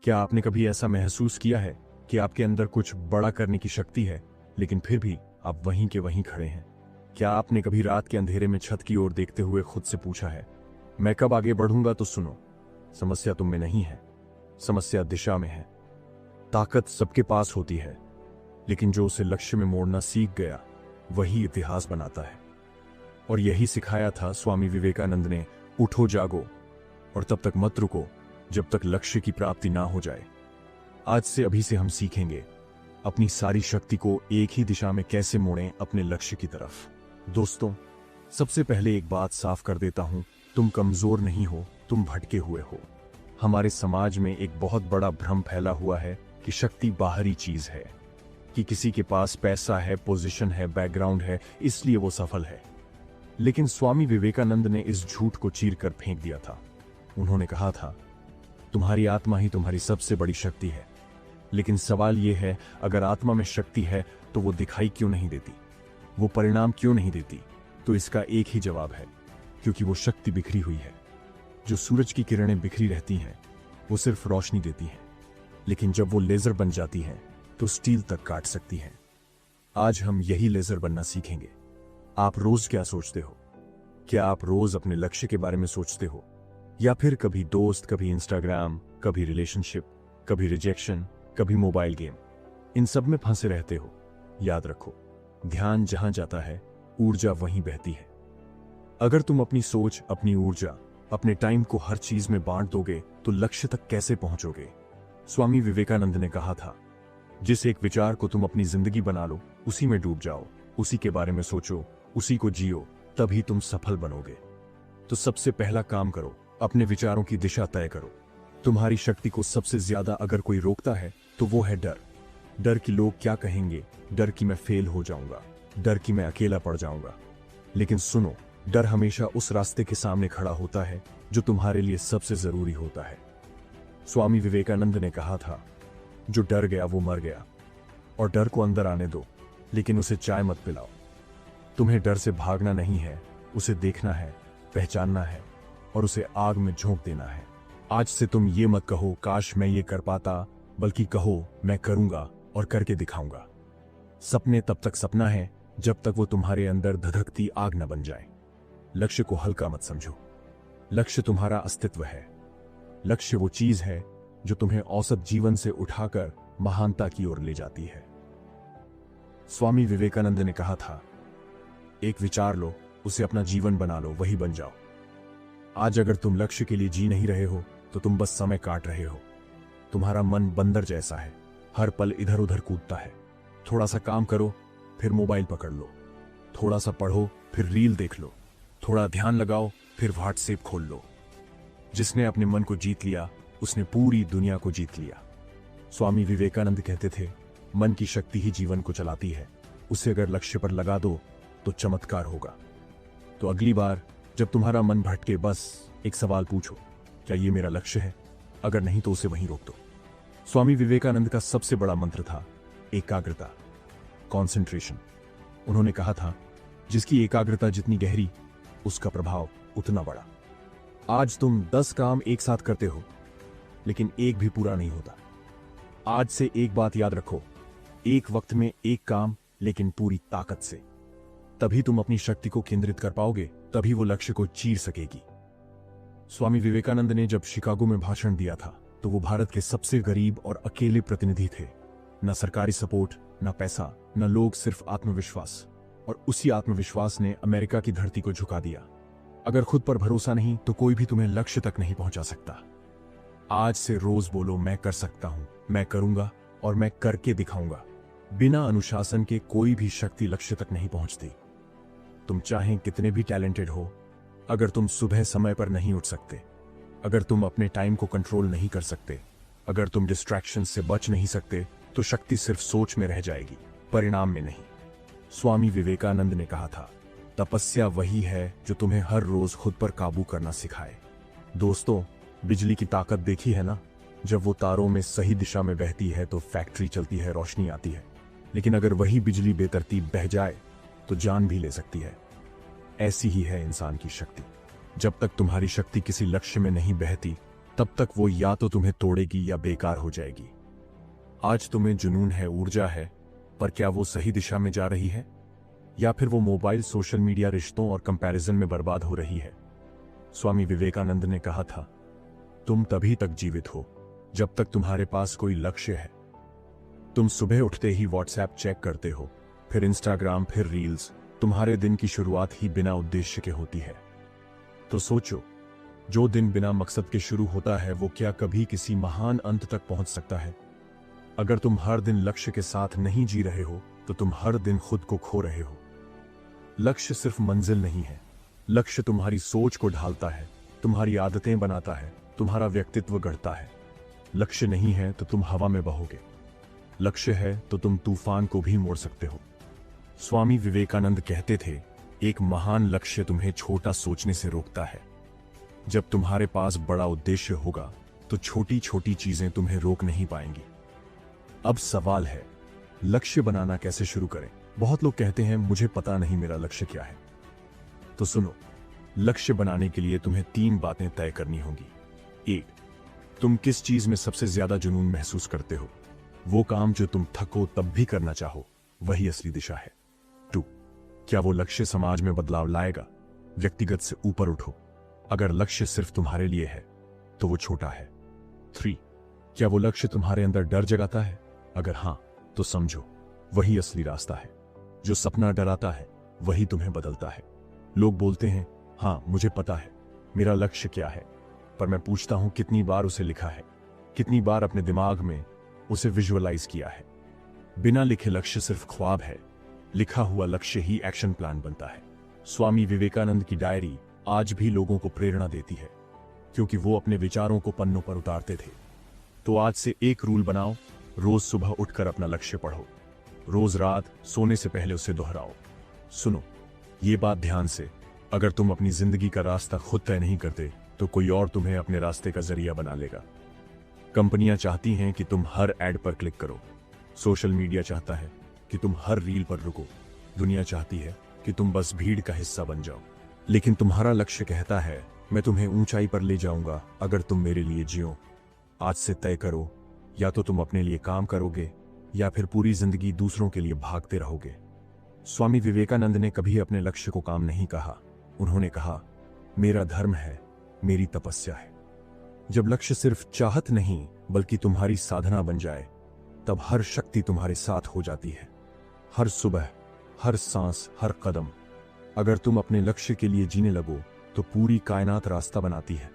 क्या आपने कभी ऐसा महसूस किया है कि आपके अंदर कुछ बड़ा करने की शक्ति है, लेकिन फिर भी आप वहीं के वहीं खड़े हैं? क्या आपने कभी रात के अंधेरे में छत की ओर देखते हुए खुद से पूछा है, मैं कब आगे बढ़ूंगा? तो सुनो, समस्या तुम में नहीं है, समस्या दिशा में है। ताकत सबके पास होती है, लेकिन जो उसे लक्ष्य में मोड़ना सीख गया वही इतिहास बनाता है। और यही सिखाया था स्वामी विवेकानंद ने, उठो जागो और तब तक मत रुको जब तक लक्ष्य की प्राप्ति ना हो जाए। आज से अभी से हम सीखेंगे अपनी सारी शक्ति को एक ही दिशा में कैसे मोड़ें अपने लक्ष्य की तरफ। दोस्तों, सबसे पहले एक बात साफ कर देता हूं, तुम कमजोर नहीं हो, तुम भटके हुए हो। हमारे समाज में एक बहुत बड़ा भ्रम फैला हुआ है कि शक्ति बाहरी चीज है, कि किसी के पास पैसा है, पोजीशन है, बैकग्राउंड है, इसलिए वो सफल है। लेकिन स्वामी विवेकानंद ने इस झूठ को चीरकर फेंक दिया था। उन्होंने कहा था, तुम्हारी आत्मा ही तुम्हारी सबसे बड़ी शक्ति है। लेकिन सवाल यह है, अगर आत्मा में शक्ति है तो वो दिखाई क्यों नहीं देती, वो परिणाम क्यों नहीं देती? तो इसका एक ही जवाब है, क्योंकि वो शक्ति बिखरी हुई है। जो सूरज की किरणें बिखरी रहती हैं वो सिर्फ रोशनी देती हैं, लेकिन जब वो लेजर बन जाती हैं तो स्टील तक काट सकती हैं। आज हम यही लेजर बनना सीखेंगे। आप रोज क्या सोचते हो? क्या आप रोज अपने लक्ष्य के बारे में सोचते हो, या फिर कभी दोस्त, कभी इंस्टाग्राम, कभी रिलेशनशिप, कभी रिजेक्शन, कभी मोबाइल गेम, इन सब में फंसे रहते हो? याद रखो, ध्यान जहां जाता है ऊर्जा वहीं बहती है। अगर तुम अपनी सोच, अपनी ऊर्जा, अपने टाइम को हर चीज में बांट दोगे तो लक्ष्य तक कैसे पहुंचोगे? स्वामी विवेकानंद ने कहा था, जिस एक विचार को तुम अपनी जिंदगी बना लो, उसी में डूब जाओ, उसी के बारे में सोचो, उसी को जियो, तभी तुम सफल बनोगे। तो सबसे पहला काम करो, अपने विचारों की दिशा तय करो। तुम्हारी शक्ति को सबसे ज्यादा अगर कोई रोकता है तो वो है डर। डर कि लोग क्या कहेंगे, डर कि मैं फेल हो जाऊंगा, डर कि मैं अकेला पड़ जाऊंगा। लेकिन सुनो, डर हमेशा उस रास्ते के सामने खड़ा होता है जो तुम्हारे लिए सबसे जरूरी होता है। स्वामी विवेकानंद ने कहा था, जो डर गया वो मर गया। और डर को अंदर आने दो, लेकिन उसे चाय मत पिलाओ। तुम्हें डर से भागना नहीं है, उसे देखना है, पहचानना है और उसे आग में झोंक देना है। आज से तुम ये मत कहो काश मैं ये कर पाता, बल्कि कहो मैं करूंगा और करके दिखाऊंगा। सपने तब तक सपना है जब तक वो तुम्हारे अंदर धधकती आग न बन जाए। लक्ष्य को हल्का मत समझो, लक्ष्य तुम्हारा अस्तित्व है। लक्ष्य वो चीज है जो तुम्हें औसत जीवन से उठाकर महानता की ओर ले जाती है। स्वामी विवेकानंद ने कहा था, एक विचार लो, उसे अपना जीवन बना लो, वही बन जाओ। आज अगर तुम लक्ष्य के लिए जी नहीं रहे हो तो तुम बस समय काट रहे हो। तुम्हारा मन बंदर जैसा है, हर पल इधर उधर कूदता है। थोड़ा सा काम करो, फिर मोबाइल पकड़ लो। थोड़ा सा पढ़ो, फिर रील देख लो। थोड़ा ध्यान लगाओ, फिर व्हाट्सएप खोल लो। जिसने अपने मन को जीत लिया उसने पूरी दुनिया को जीत लिया। स्वामी विवेकानंद कहते थे, मन की शक्ति ही जीवन को चलाती है। उसे अगर लक्ष्य पर लगा दो तो चमत्कार होगा। तो अगली बार जब तुम्हारा मन भटके, बस एक सवाल पूछो, क्या ये मेरा लक्ष्य है? अगर नहीं तो उसे वहीं रोक दो। स्वामी विवेकानंद का सबसे बड़ा मंत्र था एकाग्रता, कॉन्सेंट्रेशन। उन्होंने कहा था, जिसकी एकाग्रता जितनी गहरी, उसका प्रभाव उतना बड़ा। आज तुम 10 काम एक साथ करते हो, लेकिन एक भी पूरा नहीं होता। आज से एक बात याद रखो, एक वक्त में एक काम, लेकिन पूरी ताकत से। तभी तुम अपनी शक्ति को केंद्रित कर पाओगे, तभी वो लक्ष्य को चीर सकेगी। स्वामी विवेकानंद ने जब शिकागो में भाषण दिया था तो वो भारत के सबसे गरीब और अकेले प्रतिनिधि थे। न सरकारी सपोर्ट, न पैसा, न लोग, सिर्फ आत्मविश्वास। और उसी आत्मविश्वास ने अमेरिका की धरती को झुका दिया। अगर खुद पर भरोसा नहीं तो कोई भी तुम्हें लक्ष्य तक नहीं पहुंचा सकता। आज से रोज बोलो, मैं कर सकता हूं, मैं करूंगा और मैं करके दिखाऊंगा। बिना अनुशासन के कोई भी शक्ति लक्ष्य तक नहीं पहुंचती। तुम चाहे कितने भी टैलेंटेड हो, अगर तुम सुबह समय पर नहीं उठ सकते, अगर तुम अपने टाइम को कंट्रोल नहीं कर सकते, अगर तुम डिस्ट्रैक्शन से बच नहीं सकते, तो शक्ति सिर्फ सोच में रह जाएगी, परिणाम में नहीं। स्वामी विवेकानंद ने कहा था, तपस्या वही है जो तुम्हें हर रोज खुद पर काबू करना सिखाए। दोस्तों, बिजली की ताकत देखी है ना? जब वो तारों में सही दिशा में बहती है तो फैक्ट्री चलती है, रोशनी आती है। लेकिन अगर वही बिजली बेतरतीब बह जाए तो जान भी ले सकती है। ऐसी ही है इंसान की शक्ति। जब तक तुम्हारी शक्ति किसी लक्ष्य में नहीं बहती, तब तक वो या तो तुम्हें तोड़ेगी या बेकार हो जाएगी। आज तुम्हें जुनून है, ऊर्जा है, पर क्या वो सही दिशा में जा रही है, या फिर वो मोबाइल, सोशल मीडिया, रिश्तों और कंपैरिजन में बर्बाद हो रही है? स्वामी विवेकानंद ने कहा था, तुम तभी तक जीवित हो जब तक तुम्हारे पास कोई लक्ष्य है। तुम सुबह उठते ही व्हाट्सएप चेक करते हो, फिर इंस्टाग्राम, फिर रील्स। तुम्हारे दिन की शुरुआत ही बिना उद्देश्य के होती है। तो सोचो, जो दिन बिना मकसद के शुरू होता है वो क्या कभी किसी महान अंत तक पहुंच सकता है? अगर तुम हर दिन लक्ष्य के साथ नहीं जी रहे हो तो तुम हर दिन खुद को खो रहे हो। लक्ष्य सिर्फ मंजिल नहीं है, लक्ष्य तुम्हारी सोच को ढालता है, तुम्हारी आदतें बनाता है, तुम्हारा व्यक्तित्व गढ़ता है। लक्ष्य नहीं है तो तुम हवा में बहोगे, लक्ष्य है तो तुम तूफान को भी मोड़ सकते हो। स्वामी विवेकानंद कहते थे, एक महान लक्ष्य तुम्हें छोटा सोचने से रोकता है। जब तुम्हारे पास बड़ा उद्देश्य होगा तो छोटी छोटी चीजें तुम्हें रोक नहीं पाएंगी। अब सवाल है, लक्ष्य बनाना कैसे शुरू करें? बहुत लोग कहते हैं, मुझे पता नहीं मेरा लक्ष्य क्या है। तो सुनो, लक्ष्य बनाने के लिए तुम्हें 3 बातें तय करनी होंगी। 1, तुम किस चीज में सबसे ज्यादा जुनून महसूस करते हो? वो काम जो तुम थको तब भी करना चाहो, वही असली दिशा है। 2, क्या वो लक्ष्य समाज में बदलाव लाएगा? व्यक्तिगत से ऊपर उठो। अगर लक्ष्य सिर्फ तुम्हारे लिए है तो वो छोटा है। 3, क्या वो लक्ष्य तुम्हारे अंदर डर जगाता है? अगर हां, तो समझो वही असली रास्ता है। जो सपना डराता है वही तुम्हें बदलता है। लोग बोलते हैं, हां मुझे पता है मेरा लक्ष्य क्या है, पर मैं पूछता हूं, कितनी बार उसे लिखा है? कितनी बार अपने दिमाग में उसे विजुअलाइज किया है? बिना लिखे लक्ष्य सिर्फ ख्वाब है, लिखा हुआ लक्ष्य ही एक्शन प्लान बनता है। स्वामी विवेकानंद की डायरी आज भी लोगों को प्रेरणा देती है, क्योंकि वो अपने विचारों को पन्नों पर उतारते थे। तो आज से एक रूल बनाओ, रोज सुबह उठकर अपना लक्ष्य पढ़ो, रोज रात सोने से पहले उसे दोहराओ। सुनो, ये बात ध्यान से, अगर तुम अपनी जिंदगी का रास्ता खुद तय नहीं करते तो कोई और तुम्हें अपने रास्ते का जरिया बना लेगा। कंपनियां चाहती हैं कि तुम हर एड पर क्लिक करो, सोशल मीडिया चाहता है कि तुम हर रील पर रुको, दुनिया चाहती है कि तुम बस भीड़ का हिस्सा बन जाओ। लेकिन तुम्हारा लक्ष्य कहता है, मैं तुम्हें ऊंचाई पर ले जाऊंगा अगर तुम मेरे लिए जियो। आज से तय करो, या तो तुम अपने लिए काम करोगे या फिर पूरी जिंदगी दूसरों के लिए भागते रहोगे। स्वामी विवेकानंद ने कभी अपने लक्ष्य को काम नहीं कहा, उन्होंने कहा, मेरा धर्म है, मेरी तपस्या है। जब लक्ष्य सिर्फ चाहत नहीं बल्कि तुम्हारी साधना बन जाए, तब हर शक्ति तुम्हारे साथ हो जाती है। हर सुबह, हर सांस, हर कदम। अगर तुम अपने लक्ष्य के लिए जीने लगो तो पूरी कायनात रास्ता बनाती है।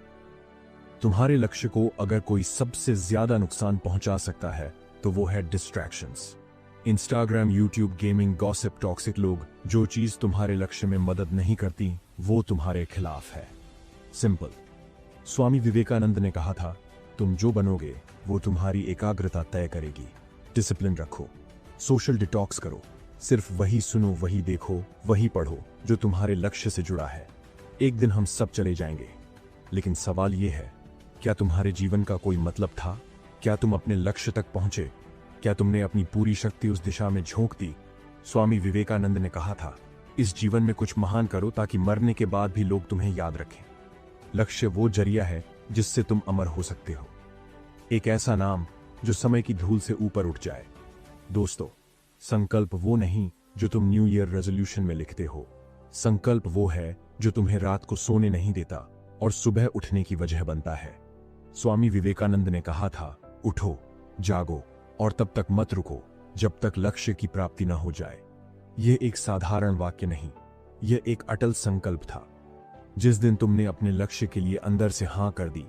तुम्हारे लक्ष्य को अगर कोई सबसे ज्यादा नुकसान पहुंचा सकता है तो वो है distractions. Instagram, YouTube, gaming, gossip, toxic लोग। जो चीज तुम्हारे लक्ष्य में मदद नहीं करती वो तुम्हारे खिलाफ है। सिंपल। स्वामी विवेकानंद ने कहा था, तुम जो बनोगे वो तुम्हारी एकाग्रता तय करेगी। डिसिप्लिन रखो, सोशल डिटॉक्स करो, सिर्फ वही सुनो, वही देखो, वही पढ़ो जो तुम्हारे लक्ष्य से जुड़ा है। एक दिन हम सब चले जाएंगे, लेकिन सवाल यह है, क्या तुम्हारे जीवन का कोई मतलब था? क्या तुम अपने लक्ष्य तक पहुंचे? क्या तुमने अपनी पूरी शक्ति उस दिशा में झोंक दी? स्वामी विवेकानंद ने कहा था, इस जीवन में कुछ महान करो ताकि मरने के बाद भी लोग तुम्हें याद रखें। लक्ष्य वो जरिया है जिससे तुम अमर हो सकते हो, एक ऐसा नाम जो समय की धूल से ऊपर उठ जाए। दोस्तों, संकल्प वो नहीं जो तुम न्यू ईयर रेजोल्यूशन में लिखते हो। संकल्प वो है जो तुम्हें रात को सोने नहीं देता और सुबह उठने की वजह बनता है। स्वामी विवेकानंद ने कहा था, उठो, जागो और तब तक मत रुको जब तक लक्ष्य की प्राप्ति न हो जाए। यह एक साधारण वाक्य नहीं, यह एक अटल संकल्प था। जिस दिन तुमने अपने लक्ष्य के लिए अंदर से हां कर दी,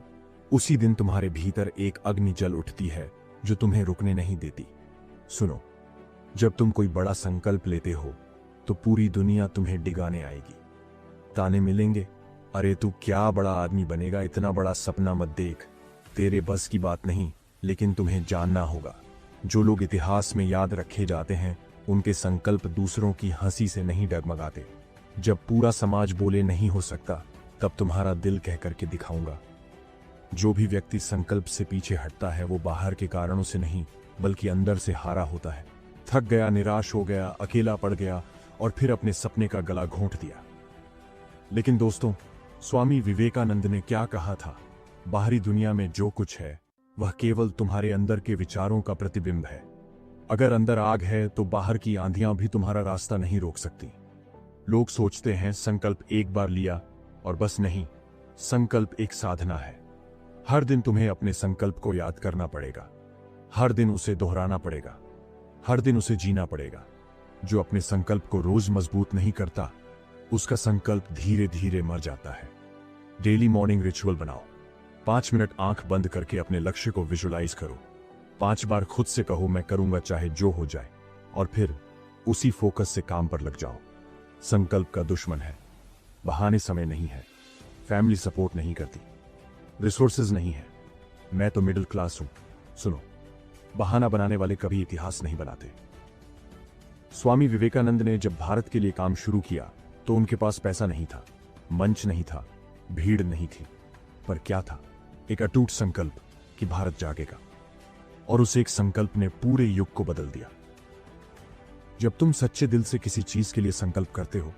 उसी दिन तुम्हारे भीतर एक अग्नि जल उठती है जो तुम्हें रुकने नहीं देती। सुनो, जब तुम कोई बड़ा संकल्प लेते हो तो पूरी दुनिया तुम्हें डिगाने आएगी। ताने मिलेंगे, अरे तू क्या बड़ा आदमी बनेगा, इतना बड़ा सपना मत देख, तेरे बस की बात नहीं। लेकिन तुम्हें जानना होगा, जो लोग इतिहास में याद रखे जाते हैं उनके संकल्प दूसरों की हंसी से नहीं डगमगाते। जब पूरा समाज बोले नहीं हो सकता, तब तुम्हारा दिल कह करके दिखाऊंगा। जो भी व्यक्ति संकल्प से पीछे हटता है वो बाहर के कारणों से नहीं बल्कि अंदर से हारा होता है। थक गया, निराश हो गया, अकेला पड़ गया और फिर अपने सपने का गला घोंट दिया। लेकिन दोस्तों, स्वामी विवेकानंद ने क्या कहा था? बाहरी दुनिया में जो कुछ है वह केवल तुम्हारे अंदर के विचारों का प्रतिबिंब है। अगर अंदर आग है तो बाहर की आंधियां भी तुम्हारा रास्ता नहीं रोक सकती। लोग सोचते हैं संकल्प एक बार लिया और बस नहीं, संकल्प एक साधना है। हर दिन तुम्हें अपने संकल्प को याद करना पड़ेगा, हर दिन उसे दोहराना पड़ेगा, हर दिन उसे जीना पड़ेगा। जो अपने संकल्प को रोज मजबूत नहीं करता, उसका संकल्प धीरे धीरे मर जाता है। डेली मॉर्निंग रिचुअल बनाओ। 5 मिनट आंख बंद करके अपने लक्ष्य को विजुलाइज करो। 5 बार खुद से कहो मैं करूंगा चाहे जो हो जाए, और फिर उसी फोकस से काम पर लग जाओ। संकल्प का दुश्मन है बहाने, समय नहीं है, फैमिली सपोर्ट नहीं करती, रिसोर्सेज नहीं है, मैं तो मिडिल क्लास हूं। सुनो, बहाना बनाने वाले कभी इतिहास नहीं बनाते। स्वामी विवेकानंद ने जब भारत के लिए काम शुरू किया तो उनके पास पैसा नहीं था, मंच नहीं था, भीड़ नहीं थी, पर क्या था? एक अटूट संकल्प कि भारत जागेगा। और उस एक संकल्प ने पूरे युग को बदल दिया। जब तुम सच्चे दिल से किसी चीज के लिए संकल्प करते हो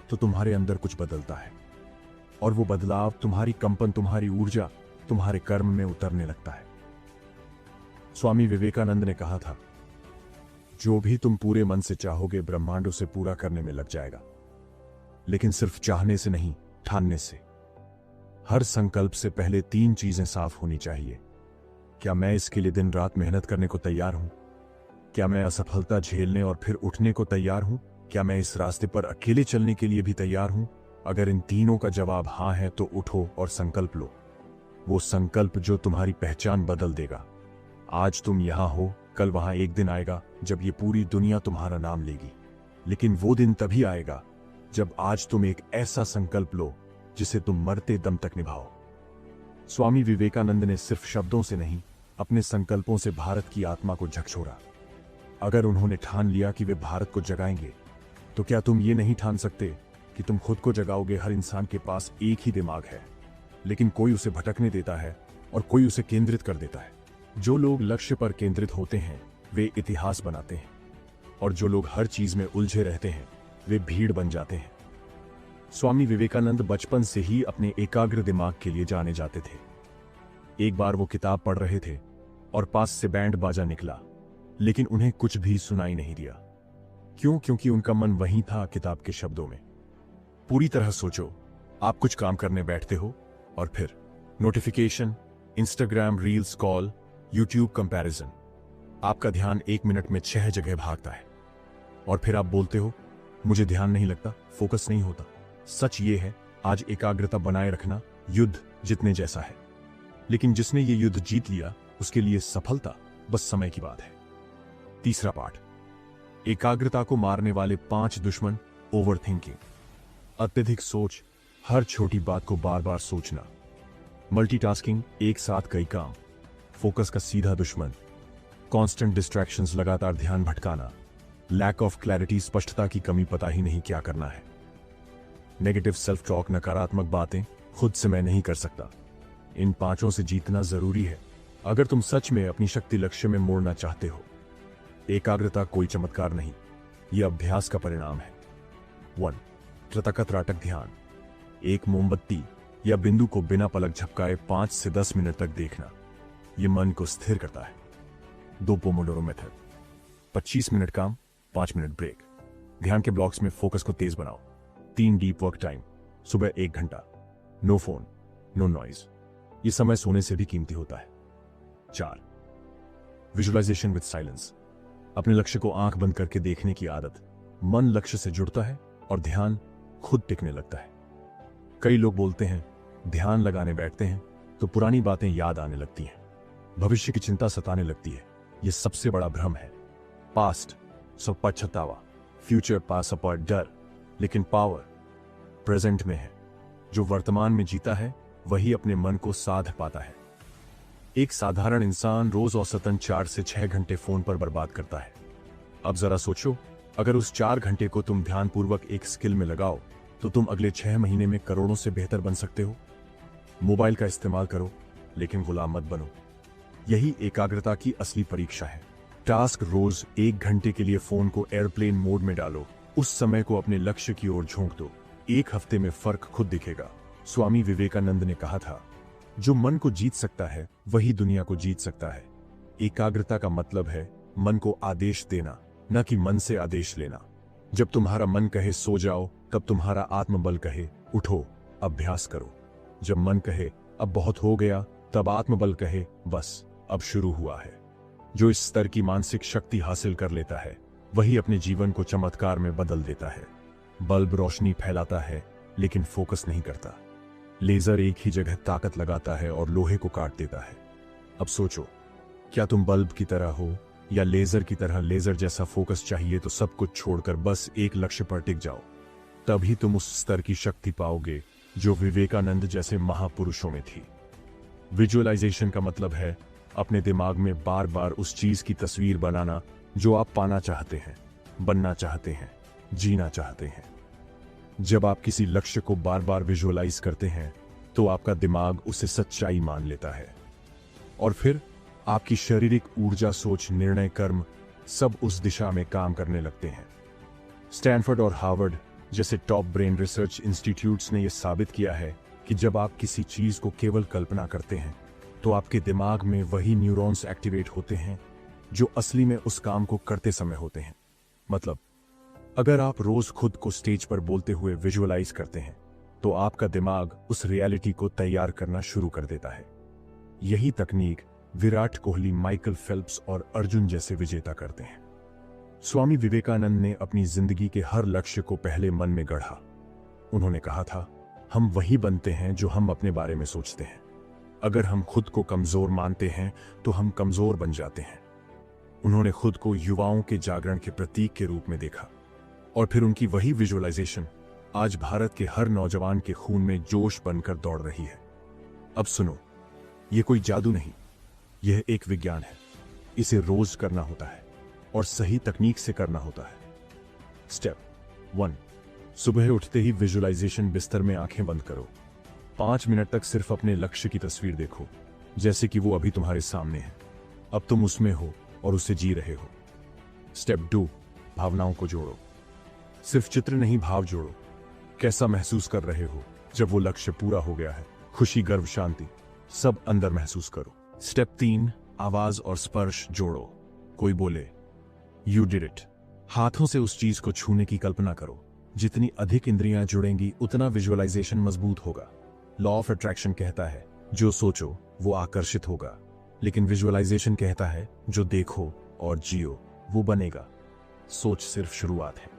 तो तुम्हारे अंदर कुछ बदलता है, और वो बदलाव तुम्हारी कंपन, तुम्हारी ऊर्जा, तुम्हारे कर्म में उतरने लगता है। स्वामी विवेकानंद ने कहा था, जो भी तुम पूरे मन से चाहोगे ब्रह्मांड उसे पूरा करने में लग जाएगा, लेकिन सिर्फ चाहने से नहीं, ठानने से। हर संकल्प से पहले 3 चीजें साफ होनी चाहिए। क्या मैं इसके लिए दिन रात मेहनत करने को तैयार हूं? क्या मैं असफलता झेलने और फिर उठने को तैयार हूं? क्या मैं इस रास्ते पर अकेले चलने के लिए भी तैयार हूं? अगर इन तीनों का जवाब हां है तो उठो और संकल्प लो। वो संकल्प जो तुम्हारी पहचान बदल देगा। आज तुम यहां हो, कल वहां एक दिन आएगा जब ये पूरी दुनिया तुम्हारा नाम लेगी, लेकिन वो दिन तभी आएगा जब आज तुम एक ऐसा संकल्प लो जिसे तुम मरते दम तक निभाओ। स्वामी विवेकानंद ने सिर्फ शब्दों से नहीं, अपने संकल्पों से भारत की आत्मा को झकझोरा। अगर उन्होंने ठान लिया कि वे भारत को जगाएंगे, तो क्या तुम ये नहीं ठान सकते कि तुम खुद को जगाओगे? हर इंसान के पास एक ही दिमाग है, लेकिन कोई उसे भटकने देता है और कोई उसे केंद्रित कर देता है। जो लोग लक्ष्य पर केंद्रित होते हैं वे इतिहास बनाते हैं, और जो लोग हर चीज में उलझे रहते हैं वे भीड़ बन जाते हैं। स्वामी विवेकानंद बचपन से ही अपने एकाग्र दिमाग के लिए जाने जाते थे। एक बार वो किताब पढ़ रहे थे और पास से बैंड बाजा निकला, लेकिन उन्हें कुछ भी सुनाई नहीं दिया। क्यों? क्योंकि उनका मन वहीं था, किताब के शब्दों में। पूरी तरह सोचो, आप कुछ काम करने बैठते हो और फिर notification, Instagram reels, call, YouTube comparison. आपका ध्यान 1 मिनट में 6 जगह भागता है, और फिर आप बोलते हो मुझे ध्यान नहीं लगता, फोकस नहीं होता। सच ये है, आज एकाग्रता बनाए रखना युद्ध जीतने जैसा है, लेकिन जिसने ये युद्ध जीत लिया उसके लिए सफलता बस समय की बात है। तीसरा पाठ, एकाग्रता को मारने वाले 5 दुश्मन। ओवर थिंकिंग, अत्यधिक सोच, हर छोटी बात को बार बार सोचना। मल्टीटास्किंग, एक साथ कई काम, फोकस का सीधा दुश्मन। कांस्टेंट डिस्ट्रैक्शंस, लगातार ध्यान भटकाना। लैक ऑफ क्लैरिटी, स्पष्टता की कमी, पता ही नहीं क्या करना है। नेगेटिव सेल्फ टॉक, नकारात्मक बातें, खुद से मैं नहीं कर सकता। इन 5 से जीतना जरूरी है अगर तुम सच में अपनी शक्ति लक्ष्य में मोड़ना चाहते हो। एकाग्रता कोई चमत्कार नहीं, यह अभ्यास का परिणाम है। 1. त्राटक ध्यान। एक मोमबत्ती या बिंदु को बिना पलक झपकाए 5 से 10 मिनट तक देखना, यह मन को स्थिर करता है। 2. Pomodoro method. 25 मिनट काम, 5 मिनट ब्रेक। ध्यान के ब्लॉक्स में फोकस को तेज बनाओ। 3. Deep work time. सुबह 1 घंटा, नो फोन, नो नॉइज। यह समय सोने से भी कीमती होता है। 4. Visualisation with silence. अपने लक्ष्य को आंख बंद करके देखने की आदत। मन लक्ष्य से जुड़ता है और ध्यान खुद टिकने लगता है। कई लोग बोलते हैं ध्यान लगाने बैठते हैं तो पुरानी बातें याद आने लगती हैं, भविष्य की चिंता सताने लगती है। यह सबसे बड़ा भ्रम है। पास्ट सब पछतावा, फ्यूचर पास पर डर, लेकिन पावर प्रेजेंट में है। जो वर्तमान में जीता है वही अपने मन को साध पाता है। एक साधारण इंसान रोज औसतन 4 से 6 घंटे फोन पर बर्बाद करता है। अब जरा सोचो, अगर उस 4 घंटे को तुम ध्यानपूर्वक एक स्किल में लगाओ तो तुम अगले 6 महीने में करोड़ों से बेहतर बन सकते हो। मोबाइल का इस्तेमाल करो, लेकिन गुलाम मत बनो। यही एकाग्रता की असली परीक्षा है। टास्क, रोज 1 घंटे के लिए फोन को एयरप्लेन मोड में डालो। उस समय को अपने लक्ष्य की ओर झोंक दो। 1 हफ्ते में फर्क खुद दिखेगा। स्वामी विवेकानंद ने कहा था, जो मन को जीत सकता है वही दुनिया को जीत सकता है। एकाग्रता का मतलब है मन को आदेश देना, न कि मन से आदेश लेना। जब तुम्हारा मन कहे सो जाओ, तब तुम्हारा आत्मबल कहे उठो, अभ्यास करो। जब मन कहे अब बहुत हो गया, तब आत्मबल कहे बस अब शुरू हुआ है। जो इस स्तर की मानसिक शक्ति हासिल कर लेता है वही अपने जीवन को चमत्कार में बदल देता है। बल्ब रोशनी फैलाता है लेकिन फोकस नहीं करता। लेजर एक ही जगह ताकत लगाता है और लोहे को काट देता है। अब सोचो, क्या तुम बल्ब की तरह हो या लेजर की तरह? लेजर जैसा फोकस चाहिए तो सब कुछ छोड़कर बस एक लक्ष्य पर टिक जाओ। तभी तुम उस स्तर की शक्ति पाओगे जो विवेकानंद जैसे महापुरुषों में थी। विजुअलाइजेशन का मतलब है अपने दिमाग में बार बार उस चीज की तस्वीर बनाना जो आप पाना चाहते हैं, बनना चाहते हैं, जीना चाहते हैं। जब आप किसी लक्ष्य को बार बार विजुअलाइज करते हैं तो आपका दिमाग उसे सच्चाई मान लेता है और फिर आपकी शारीरिक ऊर्जा, सोच, निर्णय, कर्म सब उस दिशा में काम करने लगते हैं। स्टैनफोर्ड और हार्वर्ड जैसे टॉप ब्रेन रिसर्च इंस्टीट्यूट्स ने यह साबित किया है कि जब आप किसी चीज को केवल कल्पना करते हैं तो आपके दिमाग में वही न्यूरॉन्स एक्टिवेट होते हैं जो असली में उस काम को करते समय होते हैं। मतलब, अगर आप रोज खुद को स्टेज पर बोलते हुए विजुअलाइज करते हैं तो आपका दिमाग उस रियलिटी को तैयार करना शुरू कर देता है। यही तकनीक विराट कोहली, माइकल फेल्प्स और अर्जुन जैसे विजेता करते हैं। स्वामी विवेकानंद ने अपनी जिंदगी के हर लक्ष्य को पहले मन में गढ़ा। उन्होंने कहा था, हम वही बनते हैं जो हम अपने बारे में सोचते हैं। अगर हम खुद को कमजोर मानते हैं तो हम कमजोर बन जाते हैं। उन्होंने खुद को युवाओं के जागरण के प्रतीक के रूप में देखा और फिर उनकी वही विजुअलाइजेशन आज भारत के हर नौजवान के खून में जोश बनकर दौड़ रही है। अब सुनो, यह कोई जादू नहीं, यह एक विज्ञान है। इसे रोज करना होता है और सही तकनीक से करना होता है। स्टेप 1, सुबह उठते ही विजुअलाइजेशन। बिस्तर में आंखें बंद करो। 5 मिनट तक सिर्फ अपने लक्ष्य की तस्वीर देखो, जैसे कि वो अभी तुम्हारे सामने है। अब तुम उसमें हो और उसे जी रहे हो। स्टेप 2, भावनाओं को जोड़ो। सिर्फ चित्र नहीं, भाव जोड़ो। कैसा महसूस कर रहे हो जब वो लक्ष्य पूरा हो गया है? खुशी, गर्व, शांति, सब अंदर महसूस करो। स्टेप 3, आवाज और स्पर्श जोड़ो। कोई बोले यू डिड इट। हाथों से उस चीज को छूने की कल्पना करो। जितनी अधिक इंद्रियां जुड़ेंगी उतना विजुअलाइजेशन मजबूत होगा। लॉ ऑफ अट्रैक्शन कहता है, जो सोचो वो आकर्षित होगा, लेकिन विजुअलाइजेशन कहता है, जो देखो और जियो वो बनेगा। सोच सिर्फ शुरुआत है,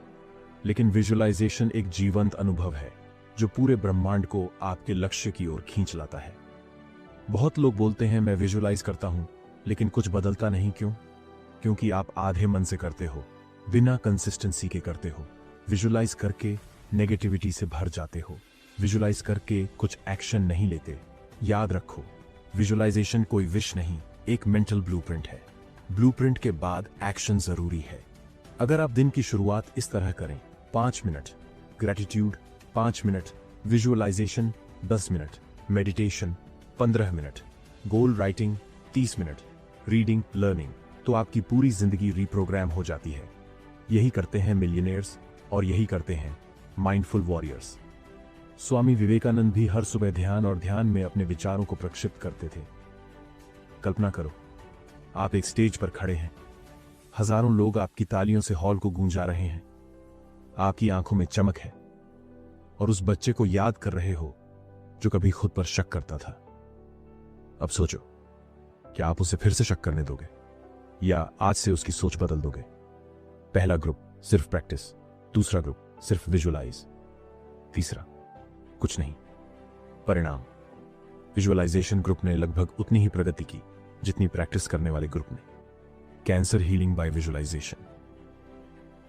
लेकिन विजुअलाइजेशन एक जीवंत अनुभव है जो पूरे ब्रह्मांड को आपके लक्ष्य की ओर खींच लाता है। बहुत लोग बोलते हैं मैं विजुअलाइज करता हूं लेकिन कुछ बदलता नहीं। क्यों? क्योंकि आप आधे मन से करते हो, बिना कंसिस्टेंसी के करते हो। विजुअलाइज करके नेगेटिविटी से भर जाते हो। विजुअलाइज करके कुछ एक्शन नहीं लेते। याद रखो, विजुअलाइजेशन कोई विश नहीं, एक मेंटल ब्लूप्रिंट है। ब्लूप्रिंट के बाद एक्शन जरूरी है। अगर आप दिन की शुरुआत इस तरह करें, 5 minute gratitude, 5 minute visualisation, 10 minute meditation, 15 minute goal writing, 30 minute reading, learning, तो आपकी पूरी जिंदगी रीप्रोग्राम हो जाती है। यही करते हैं मिलियनेयर्स और यही करते हैं माइंडफुल वॉरियर्स। स्वामी विवेकानंद भी हर सुबह ध्यान और ध्यान में अपने विचारों को प्रक्षिप्त करते थे। कल्पना करो, आप एक स्टेज पर खड़े हैं, हजारों लोग आपकी तालियों से हॉल को गूंजा रहे हैं। आपकी आंखों में चमक है और उस बच्चे को याद कर रहे हो जो कभी खुद पर शक करता था। अब सोचो, क्या आप उसे फिर से शक करने दोगे या आज से उसकी सोच बदल दोगे? पहला ग्रुप सिर्फ प्रैक्टिस, दूसरा ग्रुप सिर्फ विजुअलाइज, तीसरा कुछ नहीं, परिणाम। विजुअलाइजेशन ग्रुप ने लगभग उतनी ही प्रगति की जितनी प्रैक्टिस करने वाले ग्रुप ने। Cancer healing by visualisation.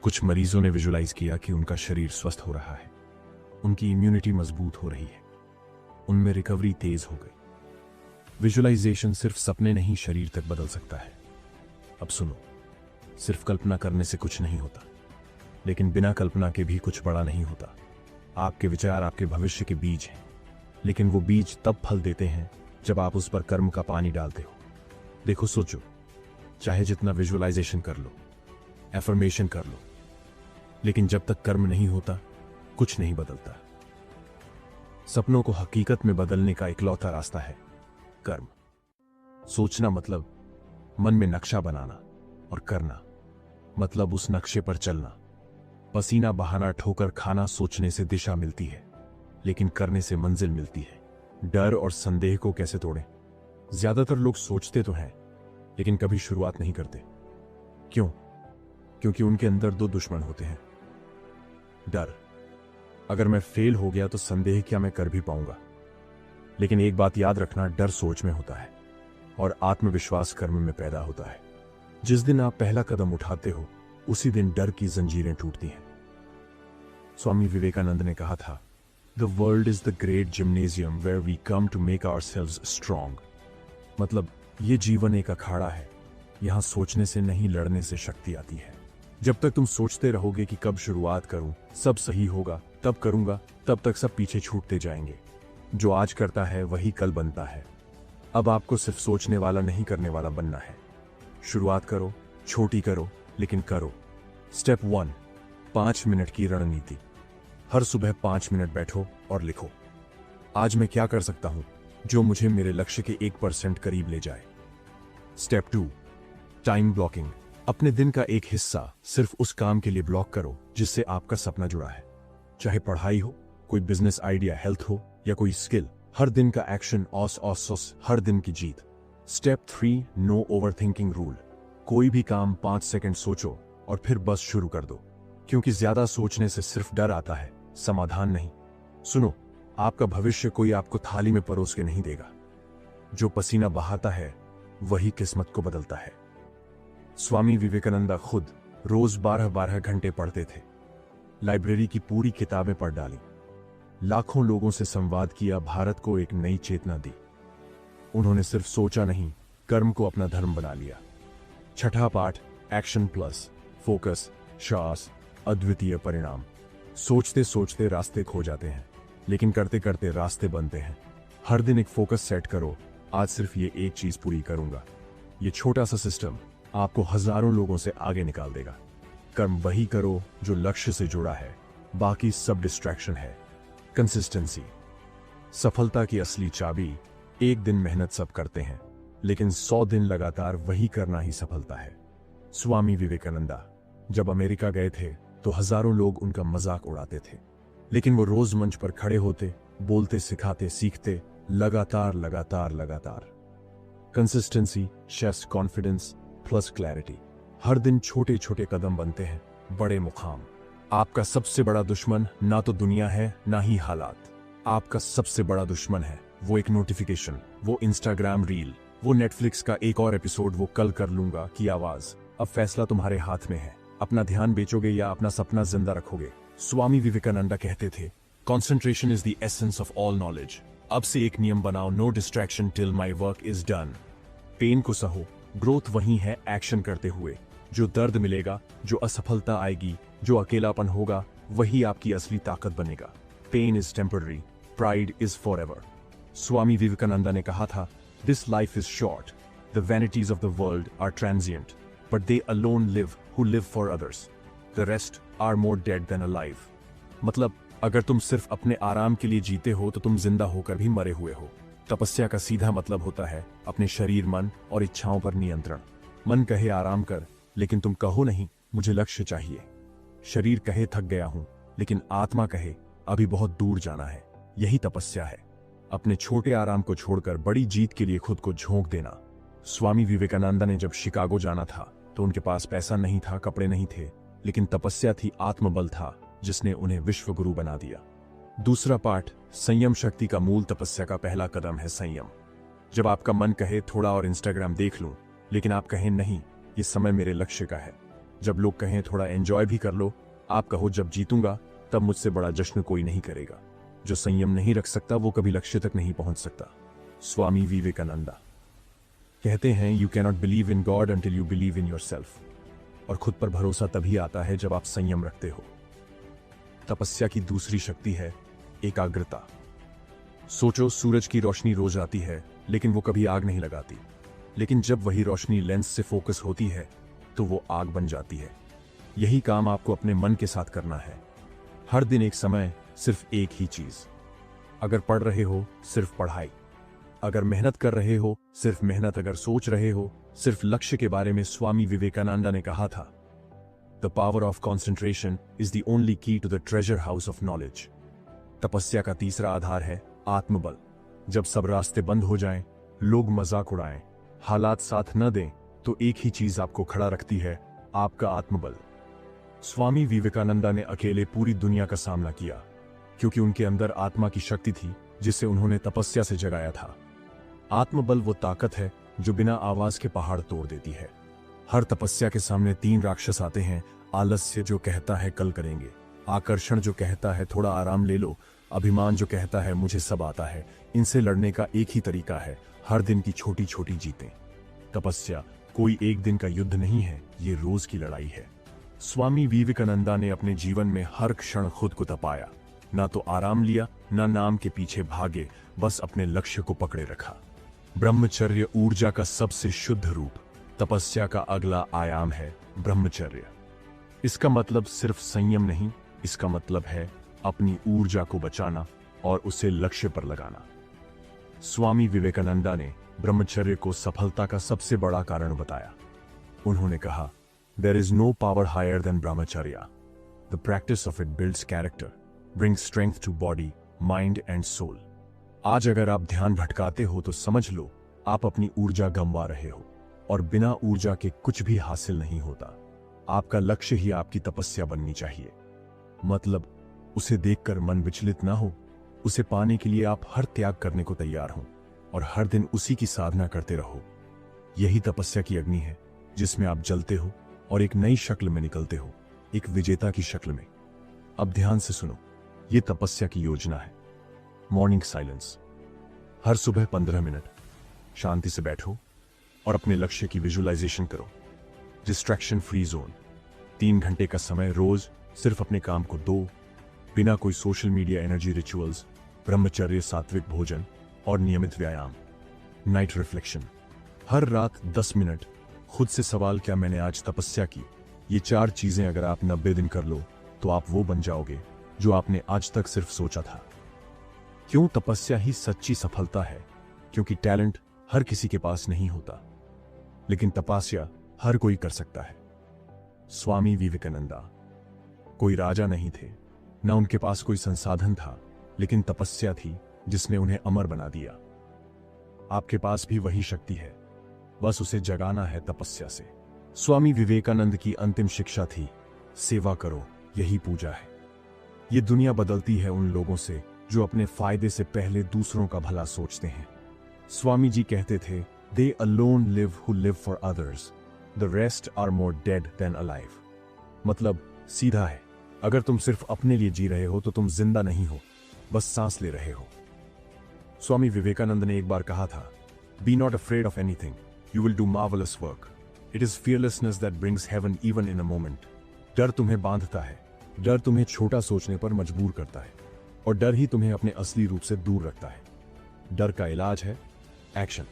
कुछ मरीजों ने विजुअलाइज किया कि उनका शरीर स्वस्थ हो रहा है, उनकी इम्यूनिटी मजबूत हो रही है, उनमें रिकवरी तेज हो गई। विजुअलाइजेशन सिर्फ सपने नहीं, शरीर तक बदल सकता है। अब सुनो, सिर्फ कल्पना करने से कुछ नहीं होता, लेकिन बिना कल्पना के भी कुछ बड़ा नहीं होता। आपके विचार आपके भविष्य के बीज हैं, लेकिन वो बीज तब फल देते हैं जब आप उस पर कर्म का पानी डालते हो। देखो, सोचो, चाहे जितना विजुअलाइजेशन कर लो, एफर्मेशन कर लो, लेकिन जब तक कर्म नहीं होता कुछ नहीं बदलता। सपनों को हकीकत में बदलने का इकलौता रास्ता है कर्म। सोचना मतलब मन में नक्शा बनाना, और करना मतलब उस नक्शे पर चलना। पसीना बहाना, ठोकर खाना सोचने से दिशा मिलती है, लेकिन करने से मंजिल मिलती है। डर और संदेह को कैसे तोड़ें? ज्यादातर लोग सोचते तो हैं, लेकिन कभी शुरुआत नहीं करते। क्यों? क्योंकि उनके अंदर दो दुश्मन होते हैं। डर, अगर मैं फेल हो गया तो संदेह, क्या मैं कर भी पाऊंगा? लेकिन एक बात याद रखना, डर सोच में होता है और आत्मविश्वास कर्म में पैदा होता है। जिस दिन आप पहला कदम उठाते हो, उसी दिन डर की जंजीरें टूटती हैं। स्वामी विवेकानंद ने कहा था, the world is the great gymnasium where we come to make ourselves strong. मतलब ये जीवन एक अखाड़ा है, यहां सोचने से नहीं, लड़ने से शक्ति आती है। जब तक तुम सोचते रहोगे कि कब शुरुआत करूं, सब सही होगा, तब करूंगा, तब तक सब पीछे छूटते जाएंगे। जो आज करता है वही कल बनता है। अब आपको सिर्फ सोचने वाला नहीं, करने वाला बनना है। शुरुआत करो, छोटी करो, लेकिन करो। स्टेप 1, 5 मिनट की रणनीति। हर सुबह 5 मिनट बैठो और लिखो, आज मैं क्या कर सकता हूं जो मुझे मेरे लक्ष्य के 1% करीब ले जाए। Step 2, time blocking. अपने दिन का एक हिस्सा सिर्फ उस काम के लिए ब्लॉक करो जिससे आपका सपना जुड़ा है। चाहे पढ़ाई हो, कोई बिजनेस आइडिया, हेल्थ हो, या कोई स्किल। हर दिन का एक्शन, ऑस, हर दिन की जीत। Step 3, no overthinking rule. कोई भी काम 5 सेकंड सोचो और फिर बस शुरू कर दो, क्योंकि ज्यादा सोचने से सिर्फ डर आता है, समाधान नहीं। सुनो, आपका भविष्य कोई आपको थाली में परोस के नहीं देगा। जो पसीना बहाता है वही किस्मत को बदलता है। स्वामी विवेकानंद खुद रोज 12-12 घंटे पढ़ते थे। लाइब्रेरी की पूरी किताबें पढ़ डाली, लाखों लोगों से संवाद किया, भारत को एक नई चेतना दी। उन्होंने सिर्फ सोचा नहीं, कर्म को अपना धर्म बना लिया। छठा पाठ, एक्शन प्लस फोकस, श्वास, अद्वितीय परिणाम। सोचते सोचते रास्ते खो जाते हैं, लेकिन करते करते रास्ते बनते हैं। हर दिन एक फोकस सेट करो, आज सिर्फ ये एक चीज पूरी करूंगा। ये छोटा सा सिस्टम आपको हजारों लोगों से आगे निकाल देगा। कर्म वही करो जो लक्ष्य से जुड़ा है, बाकी सब डिस्ट्रैक्शन है। कंसिस्टेंसी, सफलता की असली चाबी। एक दिन मेहनत सब करते हैं, लेकिन 100 दिन लगातार वही करना ही सफलता है। स्वामी विवेकानंदा जब अमेरिका गए थे तो हजारों लोग उनका मजाक उड़ाते थे, लेकिन वो रोज मंच पर खड़े होते, बोलते, सिखाते, सीखते, लगातार लगातार लगातार। कंसिस्टेंसी, शेस्ट कॉन्फिडेंस प्लस क्लैरिटी। हर दिन छोटे छोटे कदम बनते हैं बड़े मुकाम। आपका सबसे बड़ा दुश्मन ना तो दुनिया है, ना ही हालात। आपका सबसे बड़ा दुश्मन है वो एक नोटिफिकेशन, वो इंस्टाग्राम रील, वो नेटफ्लिक्स का एक और एपिसोड, वो कल कर लूंगा की आवाज। अब फैसला तुम्हारे हाथ में है। अपना ध्यान बेचोगे या अपना सपना जिंदा रखोगे? स्वामी विवेकानंदा कहते थे, concentration is the essence of all knowledge. अब से एक नियम बनाओ, no distraction till my work is done. Pain को सहो, ग्रोथ वही है एक्शन करते हुए। जो दर्द मिलेगा, जो असफलता आएगी, जो अकेलापन होगा, वही आपकी असली ताकत बनेगा। Pain is temporary, pride is forever. Swami Vivekananda ने कहा था, this life is short, the vanities of the world are transient, but they alone live who live for others, the rest are more dead than alive. मतलब अगर तुम सिर्फ अपने आराम के लिए जीते हो तो तुम जिंदा होकर भी मरे हुए हो। तपस्या का सीधा मतलब होता है अपने शरीर, मन और इच्छाओं पर नियंत्रण। मन कहे आराम कर, लेकिन तुम कहो नहीं मुझे लक्ष्य चाहिए। शरीर कहे थक गया हूं, लेकिन आत्मा कहे अभी बहुत दूर जाना है। यही तपस्या है, अपने छोटे आराम को छोड़कर बड़ी जीत के लिए खुद को झोंक देना। स्वामी विवेकानंदा ने जब शिकागो जाना था तो उनके पास पैसा नहीं था, कपड़े नहीं थे, लेकिन तपस्या थी, आत्मबल था, जिसने उन्हें विश्व गुरु बना दिया। दूसरा पाठ, संयम शक्ति का मूल। तपस्या का पहला कदम है संयम। जब आपका मन कहे थोड़ा और इंस्टाग्राम देख लूं, लेकिन आप कहें नहीं, ये समय मेरे लक्ष्य का है। जब लोग कहें थोड़ा एंजॉय भी कर लो, आप कहो जब जीतूंगा तब मुझसे बड़ा जश्न कोई नहीं करेगा। जो संयम नहीं रख सकता वो कभी लक्ष्य तक नहीं पहुंच सकता। स्वामी विवेकानंदा कहते हैं, you cannot believe in God until you believe in yourself. और खुद पर भरोसा तभी आता है जब आप संयम रखते हो। तपस्या की दूसरी शक्ति है एकाग्रता। सोचो, सूरज की रोशनी रोज आती है, लेकिन वो कभी आग नहीं लगाती। लेकिन जब वही रोशनी लेंस से फोकस होती है तो वो आग बन जाती है। यही काम आपको अपने मन के साथ करना है। हर दिन एक समय, सिर्फ एक ही चीज। अगर पढ़ रहे हो, सिर्फ पढ़ाई। अगर मेहनत कर रहे हो, सिर्फ मेहनत, अगर सोच रहे हो सिर्फ लक्ष्य के बारे में, स्वामी विवेकानंदा ने कहा था, the power of concentration is the only key to the treasure house of knowledge. तपस्या का तीसरा आधार है आत्मबल। जब सब रास्ते बंद हो जाएं, लोग मजाक उड़ाएं, हालात साथ न दें, तो एक ही चीज आपको खड़ा रखती है, आपका आत्मबल। स्वामी विवेकानंदा ने अकेले पूरी दुनिया का सामना किया, क्योंकि उनके अंदर आत्मा की शक्ति थी जिसे उन्होंने तपस्या से जगाया था। आत्मबल वो ताकत है जो बिना आवाज के पहाड़ तोड़ देती है। हर तपस्या के सामने 3 राक्षस आते हैं। आलस्य जो कहता है कल करेंगे, आकर्षण जो कहता है थोड़ा आराम ले लो, अभिमान जो कहता है मुझे सब आता है। इनसे लड़ने का एक ही तरीका है, हर दिन की छोटी छोटी जीतें। तपस्या कोई एक दिन का युद्ध नहीं है, ये रोज की लड़ाई है। स्वामी विवेकानंदा ने अपने जीवन में हर क्षण खुद को तपाया, ना तो आराम लिया, ना नाम के पीछे भागे, बस अपने लक्ष्य को पकड़े रखा। ब्रह्मचर्य ऊर्जा का सबसे शुद्ध रूप। तपस्या का अगला आयाम है ब्रह्मचर्य। इसका मतलब सिर्फ संयम नहीं, इसका मतलब है अपनी ऊर्जा को बचाना और उसे लक्ष्य पर लगाना। स्वामी विवेकानंदा ने ब्रह्मचर्य को सफलता का सबसे बड़ा कारण बताया। उन्होंने कहा, there is no power higher than brahmacharya. The practice of it builds character, brings strength to body, mind and soul. आज अगर आप ध्यान भटकाते हो तो समझ लो आप अपनी ऊर्जा गंवा रहे हो, और बिना ऊर्जा के कुछ भी हासिल नहीं होता। आपका लक्ष्य ही आपकी तपस्या बननी चाहिए। मतलब उसे देखकर मन विचलित ना हो, उसे पाने के लिए आप हर त्याग करने को तैयार हो और हर दिन उसी की साधना करते रहो। यही तपस्या की अग्नि है जिसमें आप जलते हो और एक नई शक्ल में निकलते हो, एक विजेता की शक्ल में। अब ध्यान से सुनो, ये तपस्या की योजना है। Morning silence. हर सुबह 15 मिनट शांति से बैठो और अपने लक्ष्य की विजुअलाइजेशन करो। Distraction free zone. 3 घंटे का समय रोज सिर्फ अपने काम को दो, बिना कोई सोशल मीडिया, एनर्जी रिचुअल्स, ब्रह्मचर्य, सात्विक भोजन और नियमित व्यायाम। Night reflection. हर रात 10 मिनट खुद से सवाल, क्या मैंने आज तपस्या की? ये 4 चीजें अगर आप 90 दिन कर लो तो आप वो बन जाओगे जो आपने आज तक सिर्फ सोचा था। क्यों तपस्या ही सच्ची सफलता है? क्योंकि टैलेंट हर किसी के पास नहीं होता, लेकिन तपस्या हर कोई कर सकता है। स्वामी विवेकानंदा कोई राजा नहीं थे, ना उनके पास कोई संसाधन था, लेकिन तपस्या थी जिसने उन्हें अमर बना दिया। आपके पास भी वही शक्ति है, बस उसे जगाना है तपस्या से। स्वामी विवेकानंद की अंतिम शिक्षा थी, सेवा करो, यही पूजा है। ये दुनिया बदलती है उन लोगों से जो अपने फायदे से पहले दूसरों का भला सोचते हैं। स्वामी जी कहते थे, they alone live who live for others, the rest are more dead than alive. मतलब सीधा है, अगर तुम सिर्फ अपने लिए जी रहे हो तो तुम जिंदा नहीं हो, बस सांस ले रहे हो। स्वामी विवेकानंद ने एक बार कहा था, be not afraid of anything, you will do marvellous work. It is fearlessness that brings heaven even in a moment. डर तुम्हें बांधता है, डर तुम्हें छोटा सोचने पर मजबूर करता है, और डर ही तुम्हें अपने असली रूप से दूर रखता है। डर का इलाज है एक्शन।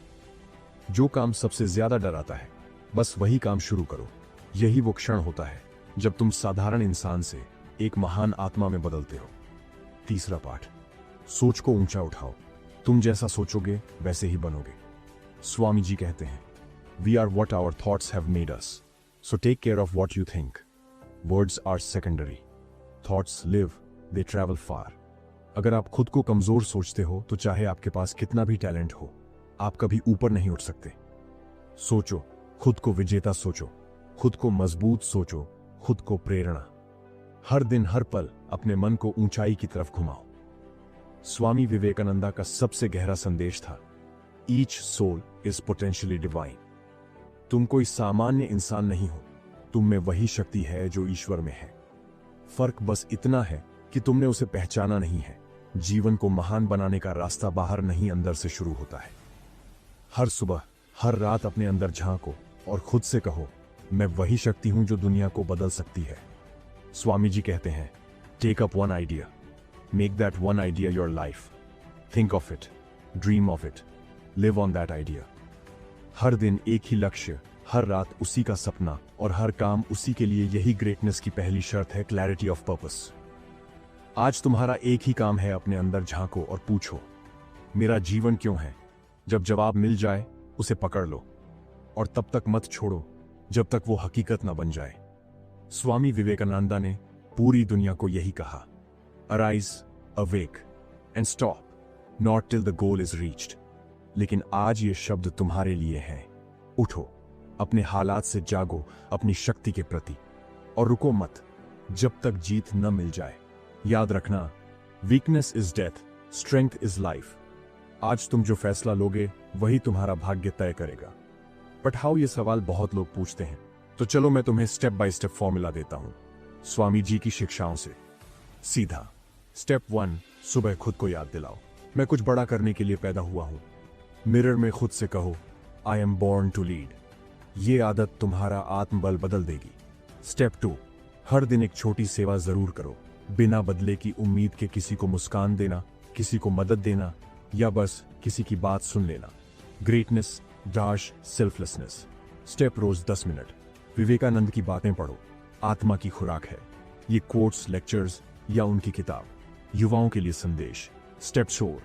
जो काम सबसे ज्यादा डर आता है, बस वही काम शुरू करो। यही वो क्षण होता है जब तुम साधारण इंसान से एक महान आत्मा में बदलते हो। तीसरा पाठ, सोच को ऊंचा उठाओ। तुम जैसा सोचोगे वैसे ही बनोगे। स्वामी जी कहते हैं, we are what our thoughts have made us, so take care of what you think. Words are secondary, thoughts live, they travel far. अगर आप खुद को कमजोर सोचते हो तो चाहे आपके पास कितना भी टैलेंट हो, आप कभी ऊपर नहीं उठ सकते। सोचो, खुद को विजेता सोचो, खुद को मजबूत सोचो, खुद को प्रेरणा। हर दिन हर पल अपने मन को ऊंचाई की तरफ घुमाओ। स्वामी विवेकानंदा का सबसे गहरा संदेश था, each soul is potentially divine. तुम कोई सामान्य इंसान नहीं हो, तुम में वही शक्ति है जो ईश्वर में है। फर्क बस इतना है कि तुमने उसे पहचाना नहीं है। जीवन को महान बनाने का रास्ता बाहर नहीं, अंदर से शुरू होता है। हर सुबह हर रात अपने अंदर झांको और खुद से कहो, मैं वही शक्ति हूं जो दुनिया को बदल सकती है। स्वामी जी कहते हैं, take up one idea, make that one idea your life, think of it, dream of it, live on that idea. हर दिन एक ही लक्ष्य, हर रात उसी का सपना और हर काम उसी के लिए। यही ग्रेटनेस की पहली शर्त है, क्लैरिटी ऑफ पर्पस। आज तुम्हारा एक ही काम है, अपने अंदर झांको और पूछो, मेरा जीवन क्यों है? जब जवाब मिल जाए उसे पकड़ लो, और तब तक मत छोड़ो जब तक वो हकीकत ना बन जाए। स्वामी विवेकानंदा ने पूरी दुनिया को यही कहा, arise, awake and stop, not till the goal is reached. लेकिन आज ये शब्द तुम्हारे लिए हैं। उठो, अपने हालात से जागो अपनी शक्ति के प्रति, और रुको मत जब तक जीत न मिल जाए। याद रखना, weakness is death, strength is life. आज तुम जो फैसला लोगे वही तुम्हारा भाग्य तय करेगा। बट हाउ, ये सवाल बहुत लोग पूछते हैं, तो चलो मैं तुम्हें स्टेप बाय स्टेप फॉर्मूला देता हूं स्वामी जी की शिक्षाओं से। सीधा स्टेप 1, सुबह खुद को याद दिलाओ, मैं कुछ बड़ा करने के लिए पैदा हुआ हूं। मिरर में खुद से कहो, I am born to lead. ये आदत तुम्हारा आत्मबल बदल देगी। स्टेप 2, हर दिन एक छोटी सेवा जरूर करो, बिना बदले की उम्मीद के। किसी को मुस्कान देना, किसी को मदद देना, या बस किसी की बात सुन लेना। ग्रेटनेस दाश सेल्फलेसनेस। स्टेप रोज 10 मिनट विवेकानंद की बातें पढ़ो, आत्मा की खुराक है। ये कोट्स, लेक्चर्स या उनकी किताब, युवाओं के लिए संदेश। स्टेप 4,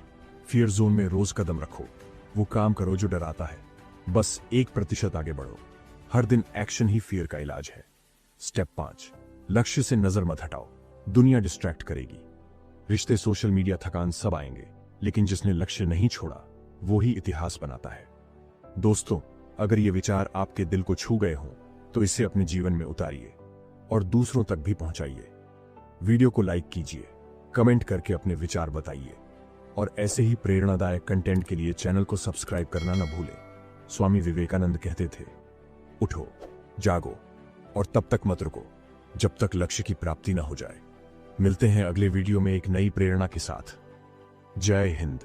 फियर जोन में रोज कदम रखो, वो काम करो जो डराता है, बस 1% आगे बढ़ो। हर दिन एक्शन ही फियर का इलाज है। स्टेप 5, लक्ष्य से नजर मत हटाओ, दुनिया डिस्ट्रैक्ट करेगी, रिश्ते, सोशल मीडिया, थकान सब आएंगे, लेकिन जिसने लक्ष्य नहीं छोड़ा वो ही इतिहास बनाता है। दोस्तों, अगर ये विचार आपके दिल को छू गए हों तो इसे अपने जीवन में उतारिए और दूसरों तक भी पहुंचाइए। वीडियो को लाइक कीजिए, कमेंट करके अपने विचार बताइए, और ऐसे ही प्रेरणादायक कंटेंट के लिए चैनल को सब्सक्राइब करना न भूलें। स्वामी विवेकानंद कहते थे, उठो, जागो और तब तक मत रुको जब तक लक्ष्य की प्राप्ति न हो जाए। मिलते हैं अगले वीडियो में एक नई प्रेरणा के साथ। जय हिंद।